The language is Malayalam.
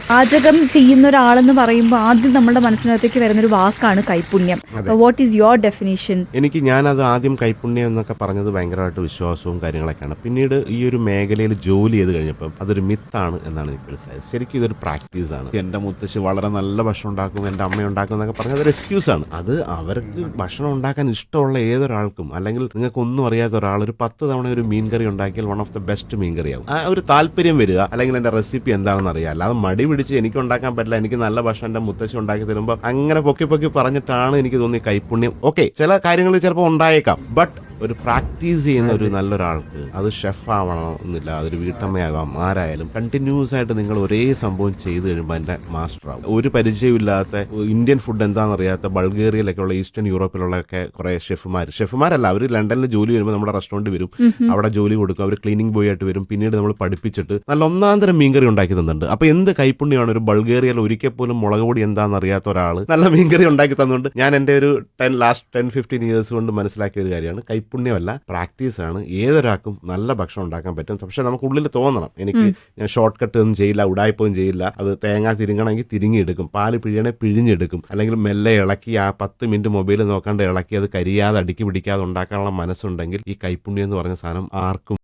പാചകം ചെയ്യുന്ന ഒരാളെന്ന് പറയുമ്പോൾ ആദ്യം നമ്മുടെ മനസ്സിനകത്തേക്ക് വരുന്നൊരു വാക്കാണ് കൈപുണ്യം. What is your definition? ഞാനത് ആദ്യം കൈപുണ്യം എന്നൊക്കെ പറഞ്ഞത് ഭയങ്കരമായിട്ട് വിശ്വാസവും കാര്യങ്ങളൊക്കെയാണ്. പിന്നീട് ഈ ഒരു മേഖലയിൽ ജോലി ചെയ്ത് കഴിഞ്ഞപ്പം അതൊരു മിത്താണ് എന്നാണ് എനിക്ക് മനസ്സിലായത്. ശരിക്കും ഇതൊരു പ്രാക്ടീസാണ്. എൻ്റെ മുത്തശ്ശി വളരെ നല്ല ഭക്ഷണം ഉണ്ടാക്കും, എൻ്റെ അമ്മ ഉണ്ടാക്കും എന്നൊക്കെ പറഞ്ഞാൽ അതൊരു എക്സ്ക്യൂസാണ്. അത് അവർക്ക് ഭക്ഷണം ഉണ്ടാക്കാൻ ഇഷ്ടമുള്ള ഏതൊരാൾക്കും, അല്ലെങ്കിൽ നിങ്ങൾക്ക് ഒന്നും അറിയാത്ത ഒരാൾ ഒരു 10 തവണ ഒരു മീൻകറി ഉണ്ടാക്കിയാൽ വൺ ഓഫ് ദ ബെസ്റ്റ് മീൻകറി ആവും. ആ ഒരു താല്പര്യം വരിക, അല്ലെങ്കിൽ എൻ്റെ റെസിപ്പി എന്താണെന്ന് അറിയാം. അല്ലാതെ മടി പിടിച്ച് എനിക്ക് ഉണ്ടാക്കാൻ പറ്റില്ല, എനിക്ക് നല്ല ഭക്ഷണം എൻ്റെ മുത്തശ്ശി ഉണ്ടാക്കി തരുമ്പോൾ അങ്ങനെ പൊക്കി പൊക്കി പറഞ്ഞിട്ടാണ് എനിക്ക് തോന്നി കൈപുണ്യം. ഓക്കെ, ചില കാര്യങ്ങൾ ചിലപ്പോൾ ഉണ്ടായേക്കാം, ബട്ട് ഒരു പ്രാക്ടീസ് ചെയ്യുന്ന ഒരു നല്ലൊരാൾക്ക് അത് ഷെഫ് ആവണമെന്നില്ല, അതൊരു വീട്ടമ്മയാകാം, ആരായാലും കണ്ടിന്യൂസ് ആയിട്ട് നിങ്ങൾ ഒരേ സംഭവം ചെയ്ത് കഴിയുമ്പോൾ അതിന്റെ മാസ്റ്റർ ആവും. ഒരു പരിചയമില്ലാത്ത ഇന്ത്യൻ ഫുഡ് എന്താണെന്നറിയാത്ത ബൾഗേറിയയിലൊക്കെ ഉള്ള ഈസ്റ്റേൺ യൂറോപ്പിലുള്ളൊക്കെ കുറെ ഷെഫുമാരല്ല, അവർ ലണ്ടനിൽ ജോലി വരുമ്പോൾ നമ്മുടെ റെസ്റ്റോറൻറ്റ് വരും, അവിടെ ജോലി കൊടുക്കും, അവർ ക്ലീനിങ് ബോയ് ആയിട്ട് വരും. പിന്നീട് നമ്മൾ പഠിപ്പിച്ചിട്ട് നല്ല ഒന്നാന്തരം മീൻകറി ഉണ്ടാക്കി തന്നിട്ടുണ്ട്. അപ്പൊ എന്ത് കൈപുണ്യമാണ് ഒരു ബൾഗേറിയയിൽ ഒരിക്കൽ പോലും മുളക് പൊടി എന്താണെന്ന് അറിയാത്ത ഒരാൾ നല്ല മീൻകറി ഉണ്ടാക്കി തന്നുകൊണ്ട് ഞാൻ എൻ്റെ ഒരു 10-15 ഇയേഴ്സ് കൊണ്ട് മനസ്സിലാക്കിയ ഒരു കാര്യമാണ് കൈപുണ്യമല്ല, പ്രാക്ടീസാണ്. ഏതൊരാൾക്കും നല്ല ഭക്ഷണം ഉണ്ടാക്കാൻ പറ്റും. പക്ഷെ നമുക്ക് ഉള്ളിൽ തോന്നണം, ഞാൻ ഷോർട്ട് കട്ട് ഒന്നും ചെയ്യില്ല, ഉടായ്പൊന്നും ചെയ്യില്ല. അത് തേങ്ങ തിരിങ്ങണമെങ്കിൽ തിരിങ്ങിയെടുക്കും, പാല് പിഴിയണേ പിഴിഞ്ഞെടുക്കും, അല്ലെങ്കിൽ മെല്ലെ ഇളക്കി ആ 10 മിനിറ്റ് മൊബൈൽ നോക്കാണ്ട് ഇളക്കി അത് കരിയാതെ അടുക്കി പിടിക്കാതെ ഉണ്ടാക്കാനുള്ള മനസ്സുണ്ടെങ്കിൽ ഈ കൈപുണ്യം എന്ന് പറഞ്ഞ സാധനം ആർക്കും